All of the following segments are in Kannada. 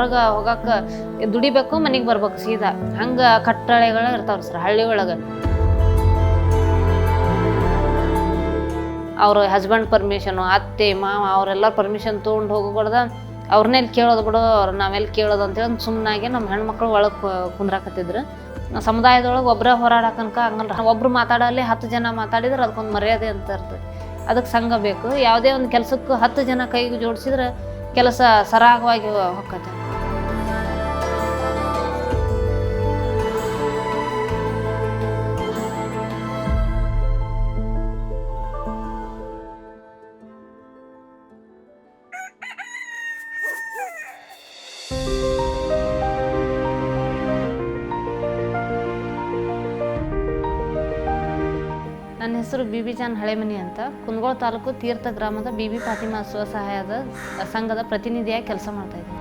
ಹೊರಗೆ ಹೋಗಕ್ಕೆ ದುಡಿಬೇಕು, ಮನೆಗೆ ಬರ್ಬೇಕು ಸೀದಾ. ಹಂಗೆ ಕಟ್ಟಳೆಗಳು ಇರ್ತಾವ್ರಿ ಸರ್ ಹಳ್ಳಿ ಒಳಗೆ. ಅವ್ರ ಹಸ್ಬೆಂಡ್ ಪರ್ಮಿಷನು, ಅತ್ತೆ ಮಾವ ಅವರೆಲ್ಲ ಪರ್ಮಿಷನ್ ತೊಗೊಂಡು ಹೋಗಬಾರ್ದ, ಅವ್ರನ್ನೆಲ್ಲಿ ಕೇಳೋದು ಬಿಡು, ನಾವೆಲ್ಲಿ ಕೇಳೋದು ಅಂತೇಳಿ ಸುಮ್ಮನಾಗಿ ನಮ್ಮ ಹೆಣ್ಮಕ್ಳು ಒಳಗೆ ಕುಂದ್ರಾಕತ್ತಿದ್ರು. ಸಮುದಾಯದೊಳಗೆ ಒಬ್ಬರೇ ಹೋರಾಡಕನಕ ಹಂಗಲ್ಲ, ಒಬ್ರು ಮಾತಾಡಲ್ಲಿ 10 ಜನ ಮಾತಾಡಿದ್ರೆ ಅದಕ್ಕೊಂದು ಮರ್ಯಾದೆ ಅಂತ ಇರ್ತದೆ. ಅದಕ್ಕೆ ಸಂಘ ಬೇಕು. ಯಾವುದೇ ಒಂದು ಕೆಲಸಕ್ಕೂ 10 ಜನ ಕೈಗೆ ಜೋಡಿಸಿದ್ರೆ ಕೆಲಸ ಸರಾಗವಾಗಿ ಹೋಗ್ತದೆ. ನನ್ನ ಹೆಸರು ಬಿಬಿ ಜಾನ್ ಹಳೆಮನಿ ಅಂತ. ಕುಂದಗೋಳ ತಾಲೂಕು ತೀರ್ಥ ಗ್ರಾಮದ ಬಿಬಿ ಫಾತಿಮಾ ಸ್ವಸಹಾಯದ ಸಂಘದ ಪ್ರತಿನಿಧಿಯಾಗಿ ಕೆಲಸ ಮಾಡ್ತಾಯಿದ್ದೀನಿ.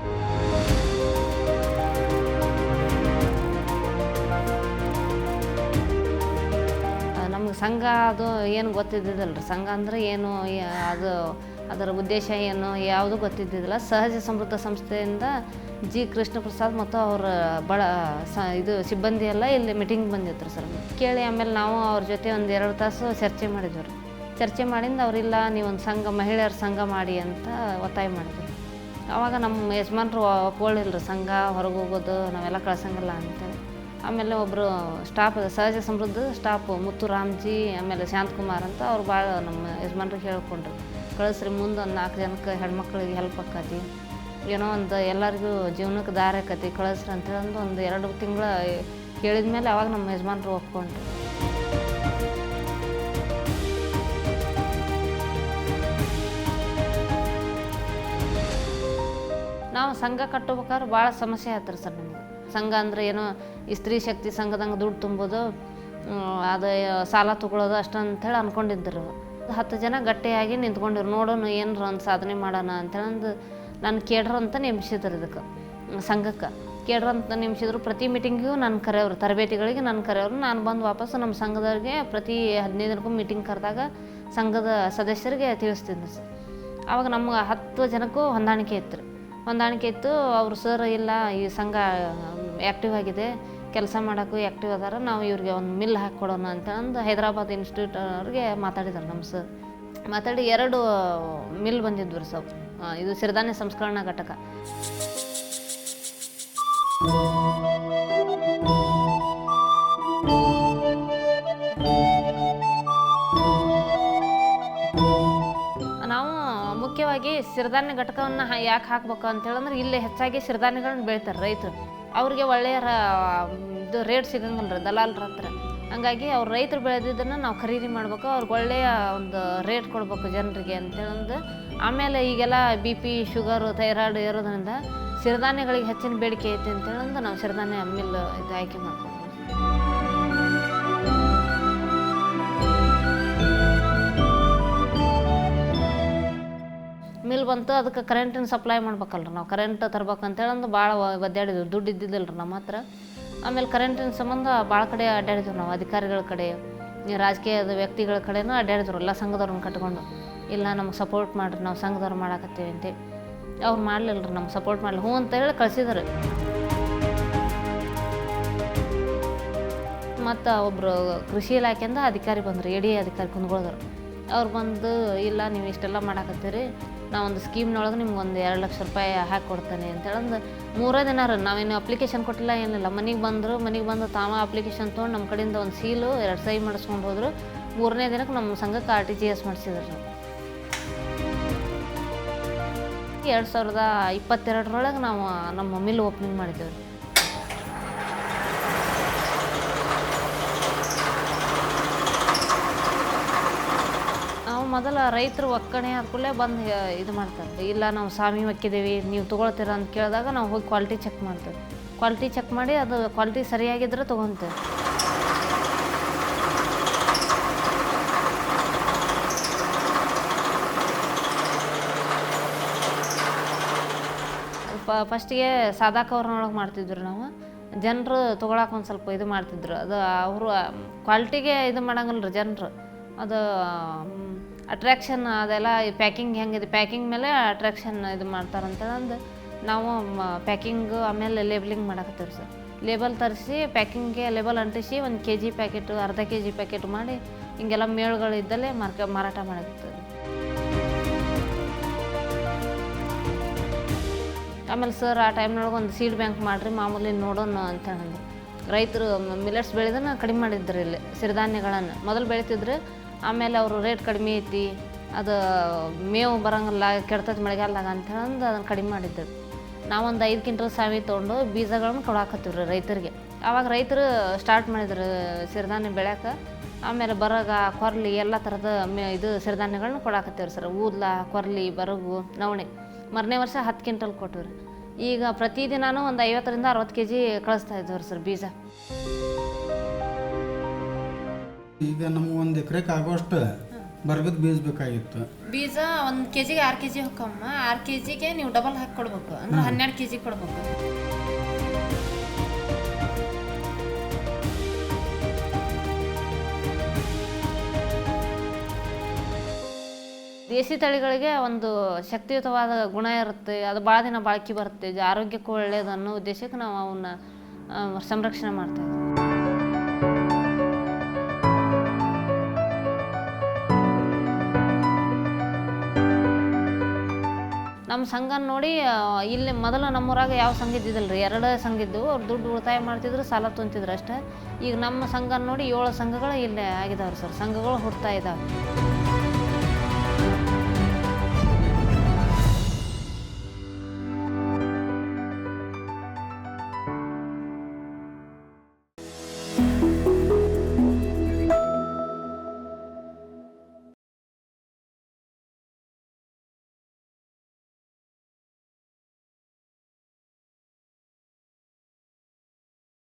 ನಮ್ಗೆ ಸಂಘ ಅದು ಏನು ಗೊತ್ತಿದ್ದಿದ್ದಲ್ರಿ. ಸಂಘ ಅಂದರೆ ಏನು, ಅದು ಅದರ ಉದ್ದೇಶ ಏನು ಯಾವುದು ಗೊತ್ತಿದ್ದಿದ್ದಿಲ್ಲ. ಸಹಜ ಸಮೃದ್ಧ ಸಂಸ್ಥೆಯಿಂದ ಜಿ ಕೃಷ್ಣ ಪ್ರಸಾದ್ ಮತ್ತು ಅವರ ಇದು ಸಿಬ್ಬಂದಿ ಎಲ್ಲ ಇಲ್ಲಿ ಮೀಟಿಂಗ್ ಬಂದಿದ್ರು ಸರ್. ಕೇಳಿ ಆಮೇಲೆ ನಾವು ಅವ್ರ ಜೊತೆ ಒಂದು 2 ತಾಸು ಚರ್ಚೆ ಮಾಡಿದ್ವಿ ರೀ. ಚರ್ಚೆ ಮಾಡಿಂದ ಅವರಿಲ್ಲ, ನೀವೊಂದು ಸಂಘ, ಮಹಿಳೆಯರ ಸಂಘ ಮಾಡಿ ಅಂತ ಒತ್ತಾಯ ಮಾಡಿದ್ರು. ಆವಾಗ ನಮ್ಮ ಯಜಮಾನ್ರು ಒಪ್ಕೊಳ್ಳಿಲ್ರಿ, ಸಂಘ ಹೊರಗೆ ಹೋಗೋದು ನಾವೆಲ್ಲ ಕಳ್ಸಂಗಿಲ್ಲ ಅಂತೇಳಿ. ಆಮೇಲೆ ಒಬ್ಬರು ಸ್ಟಾಫ್, ಸಹಜ ಸಮೃದ್ಧ ಸ್ಟಾಫ್ ಮುತ್ತು ರಾಮ್ಜಿ, ಆಮೇಲೆ ಶಾಂತಕುಮಾರ್ ಅಂತ ಅವ್ರು ಭಾಳ ನಮ್ಮ ಯಜಮಾನ್ರಿಗೆ ಹೇಳ್ಕೊಂಡ್ರು, ಕಳಿಸ್ರಿ ಮುಂದೆ ಒಂದು 4 ಜನಕ್ಕೆ ಹೆಣ್ಮಕ್ಳಿಗೆ ಹೆಲ್ಪ್ ಆಕ್ಕತಿ, ಏನೋ ಒಂದು ಎಲ್ಲರಿಗೂ ಜೀವನಕ್ಕೆ ದಾರಿ ಆಕತಿ, ಕಳಿಸ್ರಿ ಅಂತೇಳಿ ಒಂದು 2 ತಿಂಗಳ ಕೇಳಿದ ಮೇಲೆ ಅವಾಗ ನಮ್ಮ ಯಜಮಾನ್ರು ಒಪ್ಕೊಂಡ್ರು. ನಾವು ಸಂಘ ಕಟ್ಟಬೇಕಾದ್ರೆ ಭಾಳ ಸಮಸ್ಯೆ ಆಯ್ತು ಸರ್ ನಮಗೆ. ಸಂಘ ಅಂದರೆ ಏನೋ ಈ ಸ್ತ್ರೀ ಶಕ್ತಿ ಸಂಘದಂಗೆ ದುಡ್ಡು ತುಂಬೋದು, ಅದು ಸಾಲ ತೊಗೊಳೋದು ಅಷ್ಟು ಅಂಥೇಳಿ ಅಂದ್ಕೊಂಡಿದ್ದರು. 10 ಜನ ಗಟ್ಟಿಯಾಗಿ ನಿಂತ್ಕೊಂಡಿರು, ನೋಡೋಣ ಏನರ ಒಂದು ಸಾಧನೆ ಮಾಡೋಣ ಅಂತೇಳಂದು ನಾನು ಕೇಡ್ರ ಅಂತ ನೇಮಿಸಿದ್ರು. ಇದಕ್ಕೆ ಸಂಘಕ್ಕೆ ಕೇಡ್ರ ಅಂತ ನೇಮಿಸಿದ್ರು. ಪ್ರತಿ ಮೀಟಿಂಗಿಗೂ ನಾನು ಕರೆಯವರು, ತರಬೇತಿಗಳಿಗೆ ನಾನು ಕರೆಯವರು. ನಾನು ಬಂದು ವಾಪಸ್ ನಮ್ಮ ಸಂಘದವ್ರಿಗೆ ಪ್ರತಿ 15 ದಿನಕ್ಕೂ ಮೀಟಿಂಗ್ ಕರೆದಾಗ ಸಂಘದ ಸದಸ್ಯರಿಗೆ ತಿಳಿಸ್ತಿದ್ದೆ ಸರ್. ಆವಾಗ ನಮ್ಗೆ 10 ಜನಕ್ಕೂ ಹೊಂದಾಣಿಕೆ ಇತ್ತು. ಅವರು ಸರ್ ಇಲ್ಲ, ಈ ಸಂಘ ಆ್ಯಕ್ಟಿವ್ ಆಗಿದೆ, ಕೆಲಸ ಮಾಡೋಕ್ಕೂ ಆ್ಯಕ್ಟಿವ್ ಅದಾರ, ನಾವು ಇವ್ರಿಗೆ ಒಂದು ಮಿಲ್ ಹಾಕಿಕೊಡೋಣ ಅಂತಂದು ಹೈದರಾಬಾದ್ ಇನ್ಸ್ಟಿಟ್ಯೂಟ್ ಅವ್ರಿಗೆ ಮಾತಾಡಿದ್ದಾರೆ ನಮ್ಮ ಸರ್. ಮಾತಾಡಿ 2 ಮಿಲ್ ಬಂದಿದ್ವಿ ಸರ್. ಇದು ಸಿರಿಧಾನ್ಯ ಸಂಸ್ಕರಣಾ ಘಟಕ. ನಾವು ಮುಖ್ಯವಾಗಿ ಸಿರಿಧಾನ್ಯ ಘಟಕವನ್ನು ಯಾಕೆ ಹಾಕ್ಬೇಕು ಅಂತೇಳಂದ್ರೆ, ಇಲ್ಲೇ ಹೆಚ್ಚಾಗಿ ಸಿರಿಧಾನ್ಯಗಳನ್ನ ಬೆಳಿತಾರೆ ರೈತರು. ಅವ್ರಿಗೆ ಒಳ್ಳೆಯ ಇದು ರೇಟ್ ಸಿಗಂಗಿಲ್ಲ ರೀ ದಲಾಲರ ಹತ್ರ. ಹಂಗಾಗಿ ಅವ್ರು ರೈತರು ಬೆಳೆದಿದ್ದನ್ನು ನಾವು ಖರೀದಿ ಮಾಡ್ಬೇಕು, ಅವ್ರಿಗೆ ಒಳ್ಳೆಯ ಒಂದು ರೇಟ್ ಕೊಡ್ಬೇಕು ಜನರಿಗೆ ಅಂತೇಳಂದು. ಆಮೇಲೆ ಈಗೆಲ್ಲ BP, ಶುಗರು, ಥೈರಾಯ್ಡ್ ಇರೋದ್ರಿಂದ ಸಿರಿಧಾನ್ಯಗಳಿಗೆ ಹೆಚ್ಚಿನ ಬೇಡಿಕೆ ಐತೆ ಅಂತೇಳಂದು ನಾವು ಸಿರಿಧಾನ್ಯ ಮಿಲ್ ಇದು ಆಯ್ಕೆ ಮಾಡ್ಕೊಂಡು ಮಿಲ್ ಬಂತು. ಅದಕ್ಕೆ ಕರೆಂಟಿನ ಸಪ್ಲೈ ಮಾಡ್ಬೇಕಲ್ರಿ, ನಾವು ಕರೆಂಟ್ ತರ್ಬೇಕಂತೇಳಂದು ಭಾಳ ಒದ್ದಾಡಿದ್ವಿ, ದುಡ್ಡು ಇದ್ದಿದ್ದಿಲ್ಲ ರೀ ನಮ್ಮ ಹತ್ರ. ಆಮೇಲೆ ಕರೆಂಟಿನ ಸಂಬಂಧ ಭಾಳ ಕಡೆ ಅಡ್ಡಾಡಿದ್ವಿ ನಾವು, ಅಧಿಕಾರಿಗಳ ಕಡೆ, ರಾಜಕೀಯದ ವ್ಯಕ್ತಿಗಳ ಕಡೆನೂ ಅಡ್ಡಾಡಿದ್ರು, ಎಲ್ಲ ಸಂಘದವ್ರನ್ನ ಕಟ್ಕೊಂಡು. ಇಲ್ಲ ನಮಗೆ ಸಪೋರ್ಟ್ ಮಾಡಿರಿ, ನಾವು ಸಂಘದವ್ರು ಮಾಡಾಕತ್ತೀವಿ ಅಂತ. ಅವ್ರು ಮಾಡಲಿಲ್ಲ ರೀ, ನಮ್ಗೆ ಸಪೋರ್ಟ್ ಮಾಡಲಿ, ಹ್ಞೂ ಅಂತ ಹೇಳಿ ಕಳಿಸಿದ್ರು. ಮತ್ತು ಒಬ್ಬರು ಕೃಷಿ ಇಲಾಖೆಯಿಂದ ಅಧಿಕಾರಿ ಬಂದರು, AD ಅಧಿಕಾರಿ ಕುಂದಗೋಳದವ್ರು. ಅವ್ರು ಬಂದು, ಇಲ್ಲ ನೀವು ಇಷ್ಟೆಲ್ಲ ಮಾಡಾಕತ್ತೀರಿ, ನಾವೊಂದು ಸ್ಕೀಮ್ನೊಳಗೆ ನಿಮ್ಗೆ ಒಂದು 2 ಲಕ್ಷ ರೂಪಾಯಿ ಹಾಕಿ ಕೊಡ್ತೇನೆ ಅಂತೇಳಂದು 3 ದಿನ ರೀ, ನಾವೇನು ಅಪ್ಲಿಕೇಶನ್ ಕೊಟ್ಟಿಲ್ಲ ಏನಿಲ್ಲ. ಮನೆಗೆ ಬಂದು ತಾವ ಅಪ್ಲಿಕೇಶನ್ ತೊಗೊಂಡು ನಮ್ಮ ಕಡೆಯಿಂದ ಒಂದು ಸೀಲು 2 ಸಹಿ ಮಾಡಿಸ್ಕೊಂಡು ಹೋದರು. 3ನೇ ದಿನಕ್ಕೆ ನಮ್ಮ ಸಂಘಕ್ಕೆ RTGS ಮಾಡಿಸಿದ್ರು ನಾವು. 2022 ನಾವು ನಮ್ಮ ಮಿಲ್ ಓಪನಿಂಗ್ ಮಾಡಿದ್ದೇವೆ. ನಾವು ಮೊದಲ ರೈತರು ಒಕ್ಕಣೆ ಆದ್ಕೂಡಲೇ ಬಂದು ಇದು ಮಾಡ್ತಾರೆ, ಇಲ್ಲ ನಾವು ಸ್ವಾಮಿ ಒಕ್ಕಿದ್ದೀವಿ, ನೀವು ತೊಗೊಳ್ತೀರ ಅಂತ ಕೇಳಿದಾಗ ನಾವು ಹೋಗಿ ಕ್ವಾಲಿಟಿ ಚೆಕ್ ಮಾಡ್ತೇವೆ. ಕ್ವಾಲಿಟಿ ಚೆಕ್ ಮಾಡಿ ಅದು ಕ್ವಾಲಿಟಿ ಸರಿಯಾಗಿದ್ದರೆ ತೊಗೊತೇವೆ. ಫಸ್ಟಿಗೆ ಸಾದಾ ಕವರ್ನೊಳಗೆ ಮಾಡ್ತಿದ್ರು ನಾವು. ಜನರು ತೊಗೊಳಕ್ಕೆ ಒಂದು ಸ್ವಲ್ಪ ಇದು ಮಾಡ್ತಿದ್ರು. ಅದು ಅವರು ಕ್ವಾಲಿಟಿಗೆ ಇದು ಮಾಡಂಗಿಲ್ಲ ರೀ ಜನರು. ಅದು ಅಟ್ರ್ಯಾಕ್ಷನ್ ಅದೆಲ್ಲ ಪ್ಯಾಕಿಂಗ್ ಹೆಂಗಿದೆ, ಪ್ಯಾಕಿಂಗ್ ಮೇಲೆ ಅಟ್ರ್ಯಾಕ್ಷನ್ ಇದು ಮಾಡ್ತಾರಂತೇಳಂದು ನಾವು ಪ್ಯಾಕಿಂಗ್ ಆಮೇಲೆ ಲೇಬಲಿಂಗ್ ಮಾಡಕತ್ತೀವಿ ಸರ್. ಲೇಬಲ್ ತರಿಸಿ ಪ್ಯಾಕಿಂಗ್ಗೆ ಲೇಬಲ್ ಅಂಟಿಸಿ 1 kg ಪ್ಯಾಕೆಟು, ಅರ್ಧ kg ಪ್ಯಾಕೆಟ್ ಮಾಡಿ ಹಿಂಗೆಲ್ಲ ಮೇಳುಗಳಿದ್ದಲ್ಲೇ ಮಾರಾಟ ಮಾಡಕತ್ತೀವಿ. ಆಮೇಲೆ ಸರ್ ಆ ಟೈಮ್ನೊಳಗೆ ಒಂದು ಸೀಡ್ ಬ್ಯಾಂಕ್ ಮಾಡಿರಿ ಮಾಮೂಲಿ ನೋಡೋಣ ಅಂತ ಹೇಳಿದ್ರು. ರೈತರು ಮಿಲೆಟ್ಸ್ ಬೆಳೆದನ್ನ ಕಡಿಮೆ ಮಾಡಿದ್ರು ಇಲ್ಲಿ ಸಿರಿಧಾನ್ಯಗಳನ್ನು ಮೊದಲು ಬೆಳಿತಿದ್ರು. ಆಮೇಲೆ ಅವರು ರೇಟ್ ಕಡಿಮೆ ಐತಿ, ಅದು ಮೇವು ಬರೋಂಗಿಲ್ಲ, ಕೆಡ್ತೈತೆ ಮಳೆಗಾಲದಾಗ ಅಂತ ಹೇಳಂದು ಅದನ್ನು ಕಡಿಮೆ ಮಾಡಿದ್ದರು. ನಾವೊಂದು 5 ಕ್ವಿಂಟಲ್ ಸಾವಿ ತೊಗೊಂಡು ಬೀಜಗಳನ್ನ ಕೊಡಾಕತ್ತೀವಿ ರೀ ರೈತರಿಗೆ. ಆವಾಗ ರೈತರು ಸ್ಟಾರ್ಟ್ ಮಾಡಿದ್ರು ಸಿರಿಧಾನ್ಯ ಬೆಳ್ಯಾಕೆ. ಆಮೇಲೆ ಬರಗ, ಕೊರ್ಲಿ ಎಲ್ಲ ಥರದ ಇದು ಸಿರಿಧಾನ್ಯಗಳನ್ನ ಕೊಡಾಕತ್ತೀವ್ರಿ ಸರ್. ಊದ್ಲ, ಕೊರ್ಲಿ, ಬರಗು, ನವಣೆ. ಮರನೇ ವರ್ಷ 10 ಕ್ವಿಂಟಲ್ ಕೊಟ್ಟಿವ್ರಿ. ಈಗ ಪ್ರತಿದಿನಾನು ಒಂದು 50ರಿಂದ 60 kg ಕಳಿಸ್ತಾ ಇದ್ದೀವ್ರಿ ಸರ್ ಬೀಜ. ಈಗ ನಮ್ಗೆ 1 ಎಕರೆಗೆ ಆಗೋಷ್ಟು ಬರಗದ ಬೀಜ ಬೇಕಾಗಿತ್ತು. ಬೀಜ 1 kgಗೆ 6 kg ಹೊಕ್ಕಮ್ಮ. 6 kgಗೆ ನೀವು ಡಬಲ್ ಹಾಕಿ ಕೊಡ್ಬೇಕು, ಅಂದ್ರೆ 12 kg ಕೊಡ್ಬೇಕು. ದೇಸಿ ತಳಿಗಳಿಗೆ ಒಂದು ಶಕ್ತಿಯುತವಾದ ಗುಣ ಇರುತ್ತೆ, ಅದು ಭಾಳ ದಿನ ಬಾಳಿಕೆ ಬರುತ್ತೆ, ಆರೋಗ್ಯಕ್ಕೂ ಒಳ್ಳೆಯದು ಅನ್ನೋ ಉದ್ದೇಶಕ್ಕೆ ನಾವು ಅವನ್ನ ಸಂರಕ್ಷಣೆ ಮಾಡ್ತಾಯಿದ್ವಿ. ನಮ್ಮ ಸಂಘ ನೋಡಿ ಇಲ್ಲಿ ಮೊದಲು ನಮ್ಮೂರಾಗ ಯಾವ ಸಂಘ ಇದ್ದಿದ್ದಿಲ್ಲ ರೀ, 2 ಸಂಘ ಇದ್ದವು. ಅವ್ರು ದುಡ್ಡು ಉಳಿತಾಯ ಮಾಡ್ತಿದ್ರು, ಸಾಲ ತುಂಬ್ತಿದ್ರು ಅಷ್ಟೇ. ಈಗ ನಮ್ಮ ಸಂಘ ನೋಡಿ 7 ಸಂಘಗಳು ಇಲ್ಲೇ ಆಗಿದಾವ್ರಿ ಸರ್. ಸಂಘಗಳು ಹುಡ್ತಾ ಇದ್ದಾವೆ.